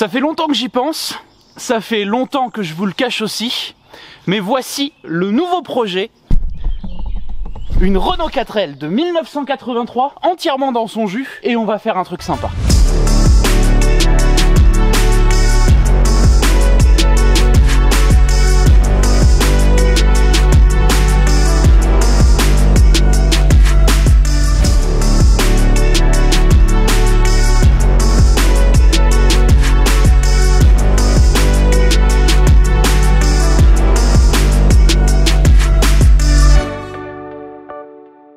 Ça fait longtemps que j'y pense, ça fait longtemps que je vous le cache aussi, mais voici le nouveau projet. Une Renault 4L de 1983, entièrement dans son jus, et on va faire un truc sympa.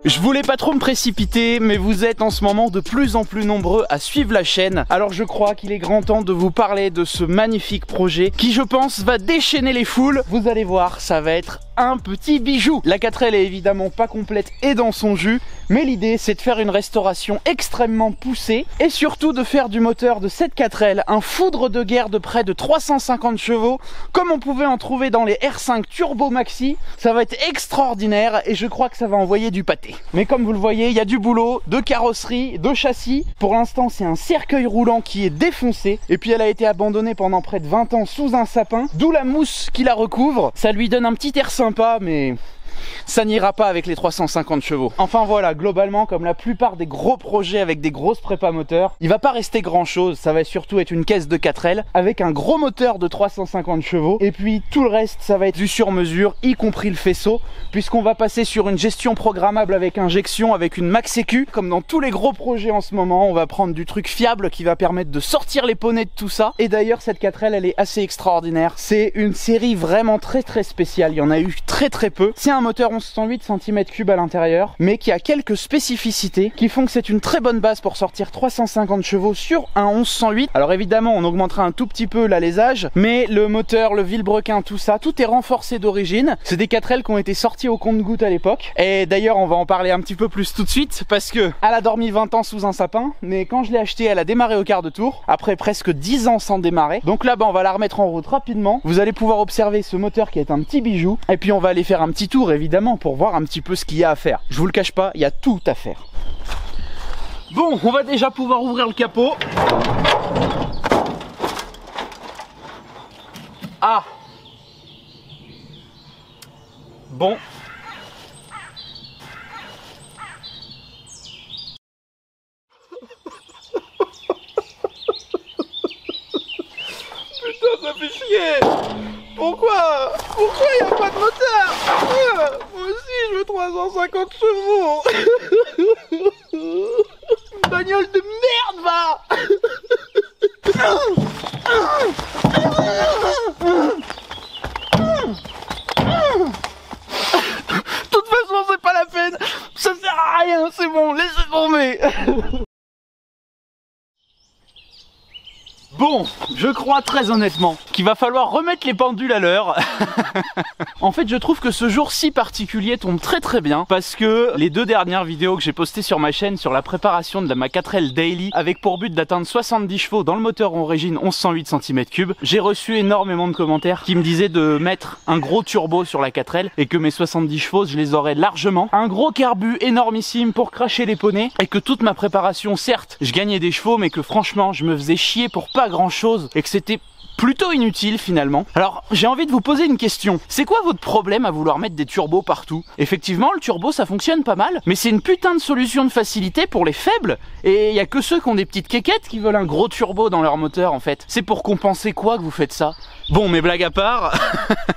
Je voulais pas trop me précipiter, mais vous êtes en ce moment de plus en plus nombreux à suivre la chaîne. Alors je crois qu'il est grand temps de vous parler de ce magnifique projet qui, je pense, va déchaîner les foules. Vous allez voir, ça va être un petit bijou. La 4L est évidemment pas complète et dans son jus, mais l'idée c'est de faire une restauration extrêmement poussée et surtout de faire du moteur de cette 4L un foudre de guerre de près de 350 chevaux comme on pouvait en trouver dans les R5 Turbo Maxi. Ça va être extraordinaire et je crois que ça va envoyer du pâté. Mais comme vous le voyez, il y a du boulot, de carrosserie, de châssis. Pour l'instant c'est un cercueil roulant qui est défoncé et puis elle a été abandonnée pendant près de 20 ans sous un sapin, d'où la mousse qui la recouvre. Ça lui donne un petit air sympa, mais ça n'ira pas avec les 350 chevaux. Enfin voilà, globalement, comme la plupart des gros projets avec des grosses prépas moteurs, il va pas rester grand chose. Ça va surtout être une caisse de 4L avec un gros moteur de 350 chevaux. Et puis tout le reste, ça va être du sur mesure, y compris le faisceau, puisqu'on va passer sur une gestion programmable avec injection, avec une Max EQ. Comme dans tous les gros projets en ce moment, on va prendre du truc fiable qui va permettre de sortir les poneys de tout ça. Et d'ailleurs, cette 4L, elle est assez extraordinaire. C'est une série vraiment très spéciale. Il y en a eu très peu. C'est un moteur 1108 cm3 à l'intérieur, mais qui a quelques spécificités qui font que c'est une très bonne base pour sortir 350 chevaux sur un 1108. Alors évidemment, on augmentera un tout petit peu l'alésage, mais le moteur, le vilebrequin, tout ça, tout est renforcé d'origine. C'est des 4L qui ont été sortis au compte-gouttes à l'époque. Et d'ailleurs, on va en parler un petit peu plus tout de suite, parce que elle a dormi 20 ans sous un sapin, mais quand je l'ai achetée, elle a démarré au quart de tour, après presque 10 ans sans démarrer. Donc là-bas, on va la remettre en route rapidement. Vous allez pouvoir observer ce moteur qui est un petit bijou, et puis on va aller faire un petit tour évidemment pour voir un petit peu ce qu'il y a à faire. Je vous le cache pas, il y a tout à faire. Bon, on va déjà pouvoir ouvrir le capot. Ah bon. Putain, ça fait chier. Pourquoi il n'y a pas de moteur? Moi aussi je veux 350 chevaux. Une bagnole de merde, va. De toute façon c'est pas la peine, ça sert à rien, c'est bon, laissez tomber. Bon, je crois très honnêtement qu'il va falloir remettre les pendules à l'heure. En fait, je trouve que ce jour si particulier tombe très bien parce que les deux dernières vidéos que j'ai postées sur ma chaîne sur la préparation de ma 4L Daily avec pour but d'atteindre 70 chevaux dans le moteur origine 1108 cm3, j'ai reçu énormément de commentaires qui me disaient de mettre un gros turbo sur la 4L et que mes 70 chevaux, je les aurais largement. Un gros carbu énormissime pour cracher les poneys et que toute ma préparation, certes, je gagnais des chevaux, mais que franchement, je me faisais chier pour pas grand chose et que c'était plutôt inutile finalement. Alors j'ai envie de vous poser une question. C'est quoi votre problème à vouloir mettre des turbos partout? Effectivement le turbo ça fonctionne pas mal, mais c'est une putain de solution de facilité pour les faibles. Et il y a que ceux qui ont des petites quéquettes qui veulent un gros turbo dans leur moteur en fait. C'est pour compenser quoi que vous faites ça? Bon, mais blague à part,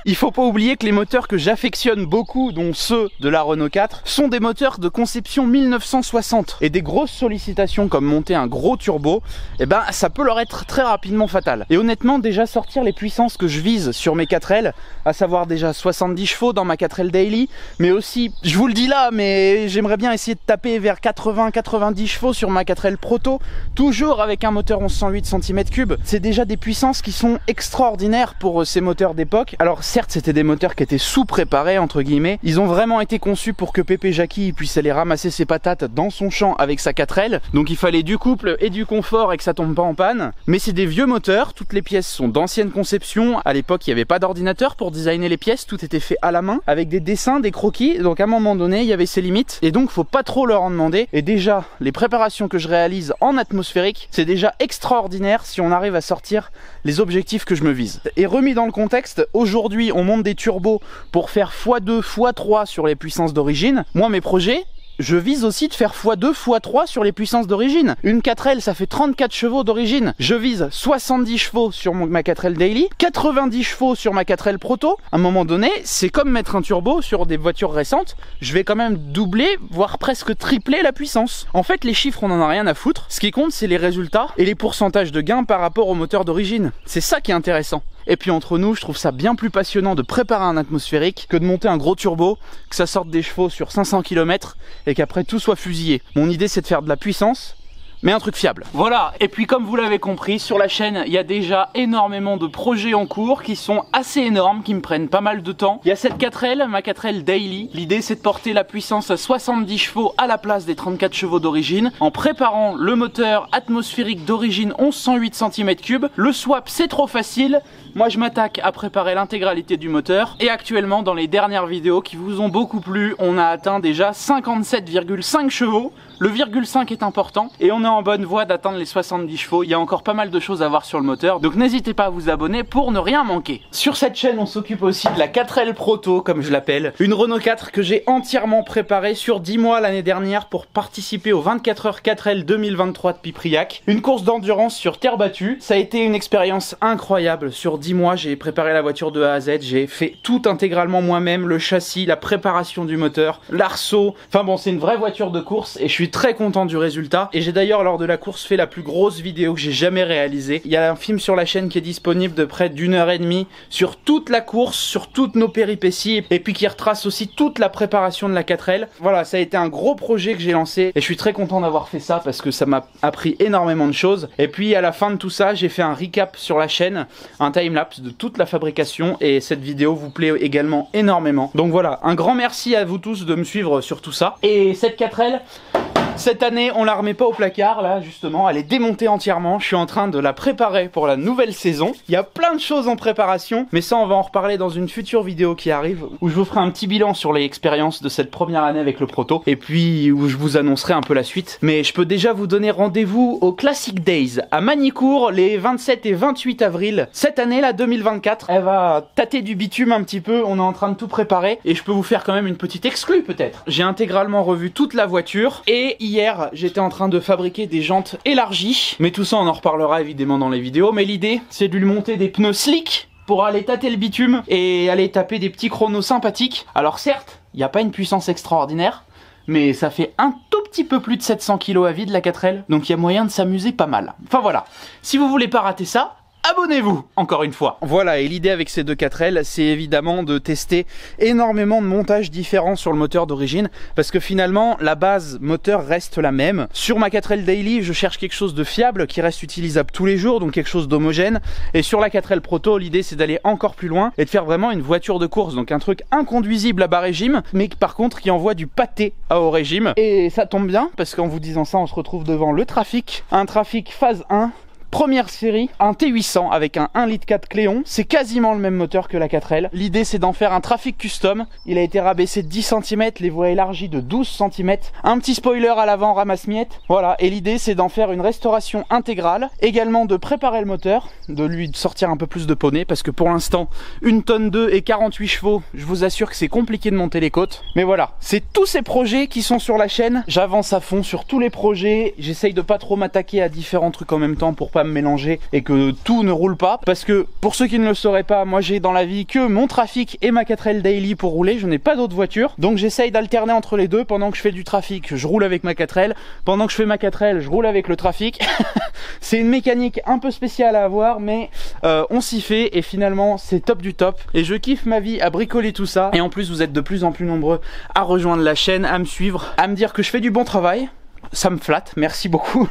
il faut pas oublier que les moteurs que j'affectionne beaucoup, dont ceux de la Renault 4, sont des moteurs de conception 1960. Et des grosses sollicitations comme monter un gros turbo, eh ben ça peut leur être très rapidement fatal. Et honnêtement, déjà sortir les puissances que je vise sur mes 4L, à savoir déjà 70 chevaux dans ma 4L Daily, mais aussi, je vous le dis là, mais j'aimerais bien essayer de taper vers 80-90 chevaux sur ma 4L Proto, toujours avec un moteur 1108 cm3. C'est déjà des puissances qui sont extraordinaires pour ces moteurs d'époque. Alors certes c'était des moteurs qui étaient sous-préparés entre guillemets, ils ont vraiment été conçus pour que Pépé Jackie puisse aller ramasser ses patates dans son champ avec sa 4L, donc il fallait du couple et du confort et que ça tombe pas en panne, mais c'est des vieux moteurs, toutes les pièces sont d'ancienne conception. À l'époque, il n'y avait pas d'ordinateur pour designer les pièces, tout était fait à la main, avec des dessins, des croquis. Donc à un moment donné, il y avait ses limites. Et donc, faut pas trop leur en demander. Et déjà, les préparations que je réalise en atmosphérique, c'est déjà extraordinaire si on arrive à sortir les objectifs que je me vise. Et remis dans le contexte, aujourd'hui, on monte des turbos pour faire x2, x3 sur les puissances d'origine. Moi, mes projets, je vise aussi de faire x2, x3 sur les puissances d'origine. Une 4L, ça fait 34 chevaux d'origine. Je vise 70 chevaux sur ma 4L Daily, 90 chevaux sur ma 4L Proto. À un moment donné, c'est comme mettre un turbo sur des voitures récentes. Je vais quand même doubler, voire presque tripler la puissance. En fait, les chiffres, on en a rien à foutre. Ce qui compte, c'est les résultats et les pourcentages de gains par rapport au moteur d'origine. C'est ça qui est intéressant. Et puis entre nous, je trouve ça bien plus passionnant de préparer un atmosphérique que de monter un gros turbo, que ça sorte des chevaux sur 500 km et qu'après tout soit fusillé. Mon idée, c'est de faire de la puissance, mais un truc fiable. Voilà, et puis comme vous l'avez compris, sur la chaîne, il y a déjà énormément de projets en cours qui sont assez énormes, qui me prennent pas mal de temps. Il y a cette 4L, ma 4L Daily. L'idée, c'est de porter la puissance à 70 chevaux à la place des 34 chevaux d'origine, en préparant le moteur atmosphérique d'origine 1108 cm3. Le swap, c'est trop facile. Moi, je m'attaque à préparer l'intégralité du moteur. Et actuellement, dans les dernières vidéos qui vous ont beaucoup plu, on a atteint déjà 57,5 chevaux. Le virgule 5 est important et on est en bonne voie d'atteindre les 70 chevaux. Il y a encore pas mal de choses à voir sur le moteur, donc n'hésitez pas à vous abonner pour ne rien manquer. Sur cette chaîne, on s'occupe aussi de la 4L Proto, comme je l'appelle. Une Renault 4 que j'ai entièrement préparée sur 10 mois l'année dernière pour participer aux 24 heures 4L 2023 de Pipriac. Une course d'endurance sur terre battue. Ça a été une expérience incroyable. Sur 10 mois, j'ai préparé la voiture de A à Z. J'ai fait tout intégralement moi-même, le châssis, la préparation du moteur, l'arceau. Enfin bon, c'est une vraie voiture de course et je suis très content du résultat. Et j'ai d'ailleurs lors de la course fait la plus grosse vidéo que j'ai jamais réalisée. Il y a un film sur la chaîne qui est disponible de près d'1h30 sur toute la course, sur toutes nos péripéties et puis qui retrace aussi toute la préparation de la 4L. Voilà, ça a été un gros projet que j'ai lancé et je suis très content d'avoir fait ça parce que ça m'a appris énormément de choses. Et puis à la fin de tout ça, j'ai fait un recap sur la chaîne, un timelapse de toute la fabrication et cette vidéo vous plaît également énormément. Donc voilà, un grand merci à vous tous de me suivre sur tout ça. Et cette 4L, cette année, on la remet pas au placard, là, justement. Elle est démontée entièrement. Je suis en train de la préparer pour la nouvelle saison. Il y a plein de choses en préparation, mais ça, on va en reparler dans une future vidéo qui arrive, où je vous ferai un petit bilan sur les expériences de cette première année avec le Proto, et puis où je vous annoncerai un peu la suite. Mais je peux déjà vous donner rendez-vous au Classic Days, à Magny-Cours, les 27 et 28 avril. Cette année, là, 2024, elle va tâter du bitume un petit peu. On est en train de tout préparer, et je peux vous faire quand même une petite exclue, peut-être. J'ai intégralement revu toute la voiture, et hier, j'étais en train de fabriquer des jantes élargies. Mais tout ça, on en reparlera évidemment dans les vidéos. Mais l'idée, c'est de lui monter des pneus slick pour aller tâter le bitume et aller taper des petits chronos sympathiques. Alors certes, il n'y a pas une puissance extraordinaire, mais ça fait un tout petit peu plus de 700 kg à vide la 4L. Donc il y a moyen de s'amuser pas mal. Enfin voilà, si vous voulez pas rater ça, abonnez-vous, encore une fois. Voilà, et l'idée avec ces deux 4L, c'est évidemment de tester énormément de montages différents sur le moteur d'origine, parce que finalement, la base moteur reste la même. Sur ma 4L Daily, je cherche quelque chose de fiable, qui reste utilisable tous les jours, donc quelque chose d'homogène. Et sur la 4L Proto, l'idée c'est d'aller encore plus loin et de faire vraiment une voiture de course, donc un truc inconduisible à bas régime, mais par contre qui envoie du pâté à haut régime. Et ça tombe bien, parce qu'en vous disant ça, on se retrouve devant le Trafic, un Trafic phase 1, première série, un T800 avec un 1,4 litre Cléon. C'est quasiment le même moteur que la 4L. L'idée c'est d'en faire un Trafic custom. Il a été rabaissé de 10 cm, les voies élargies de 12 cm. Un petit spoiler à l'avant ramasse-miettes. Voilà, et l'idée c'est d'en faire une restauration intégrale. Également de préparer le moteur, de lui sortir un peu plus de poney, parce que pour l'instant, 1 tonne 2 et 48 chevaux, je vous assure que c'est compliqué de monter les côtes. Mais voilà, c'est tous ces projets qui sont sur la chaîne. J'avance à fond sur tous les projets. J'essaye de pas trop m'attaquer à différents trucs en même temps pour pas me mélanger et que tout ne roule pas, parce que pour ceux qui ne le sauraient pas, moi j'ai dans la vie que mon Trafic et ma 4L Daily pour rouler. Je n'ai pas d'autres voitures, donc j'essaye d'alterner entre les deux. Pendant que je fais du Trafic, je roule avec ma 4L, pendant que je fais ma 4L, je roule avec le Trafic. C'est une mécanique un peu spéciale à avoir, mais on s'y fait et finalement c'est top du top et je kiffe ma vie à bricoler tout ça. Et en plus vous êtes de plus en plus nombreux à rejoindre la chaîne, à me suivre, à me dire que je fais du bon travail, ça me flatte, merci beaucoup.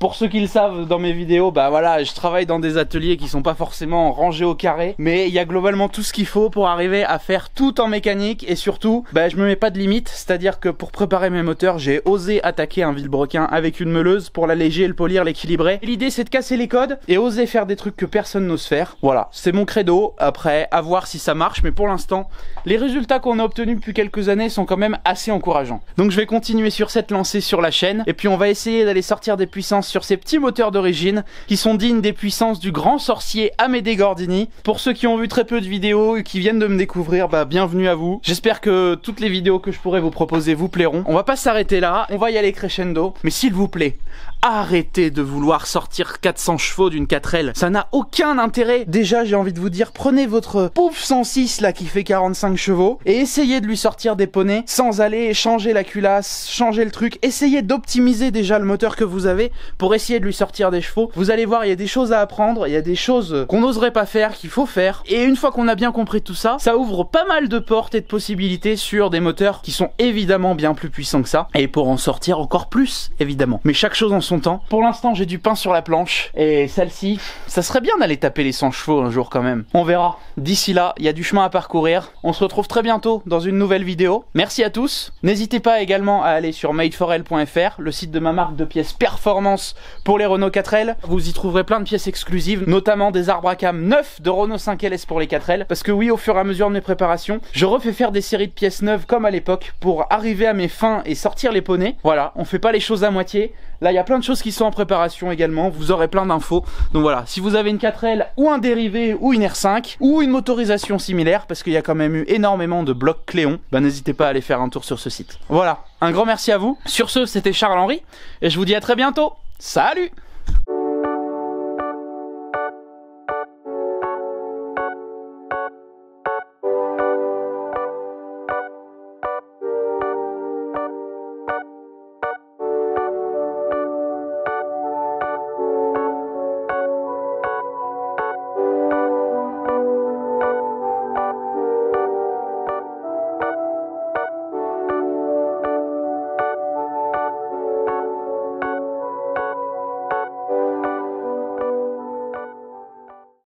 Pour ceux qui le savent dans mes vidéos, bah voilà, je travaille dans des ateliers qui sont pas forcément rangés au carré, mais il y a globalement tout ce qu'il faut pour arriver à faire tout en mécanique, et surtout, bah je me mets pas de limite, c'est-à-dire que pour préparer mes moteurs, j'ai osé attaquer un vilebrequin avec une meuleuse pour l'alléger, le polir, l'équilibrer. L'idée c'est de casser les codes et oser faire des trucs que personne n'ose faire. Voilà, c'est mon credo. Après, à voir si ça marche, mais pour l'instant, les résultats qu'on a obtenus depuis quelques années sont quand même assez encourageants. Donc je vais continuer sur cette lancée sur la chaîne, et puis on va essayer d'aller sortir des puissances sur ces petits moteurs d'origine qui sont dignes des puissances du grand sorcier Amédée Gordini. Pour ceux qui ont vu très peu de vidéos et qui viennent de me découvrir, bah bienvenue à vous. J'espère que toutes les vidéos que je pourrais vous proposer vous plairont. On va pas s'arrêter là, on va y aller crescendo, mais s'il vous plaît, arrêtez de vouloir sortir 400 chevaux d'une 4L, ça n'a aucun intérêt. Déjà, j'ai envie de vous dire, prenez votre pauvre 106 là qui fait 45 chevaux et essayez de lui sortir des poneys sans aller changer la culasse, changer le truc. Essayez d'optimiser déjà le moteur que vous avez pour essayer de lui sortir des chevaux. Vous allez voir, il y a des choses à apprendre, il y a des choses qu'on n'oserait pas faire, qu'il faut faire. Et une fois qu'on a bien compris tout ça, ça ouvre pas mal de portes et de possibilités sur des moteurs qui sont évidemment bien plus puissants que ça, et pour en sortir encore plus, évidemment. Mais chaque chose en son temps. Pour l'instant, j'ai du pain sur la planche, et celle-ci, ça serait bien d'aller taper les 100 chevaux un jour quand même. On verra. D'ici là, il y a du chemin à parcourir. On se retrouve très bientôt dans une nouvelle vidéo. Merci à tous. N'hésitez pas également à aller sur made4l.fr, le site de ma marque de pièces performance pour les Renault 4L. Vous y trouverez plein de pièces exclusives, notamment des arbres à cam neufs de Renault 5LS pour les 4L. Parce que oui, au fur et à mesure de mes préparations, je refais faire des séries de pièces neuves comme à l'époque pour arriver à mes fins et sortir les poneys. Voilà, on fait pas les choses à moitié. Là, il y a plein de choses qui sont en préparation également. Vous aurez plein d'infos. Donc voilà, si vous avez une 4L ou un dérivé ou une R5 ou une motorisation similaire, parce qu'il y a quand même eu énormément de blocs Cléon, bah n'hésitez pas à aller faire un tour sur ce site. Voilà, un grand merci à vous. Sur ce, c'était Charles-Henri et je vous dis à très bientôt. Salut!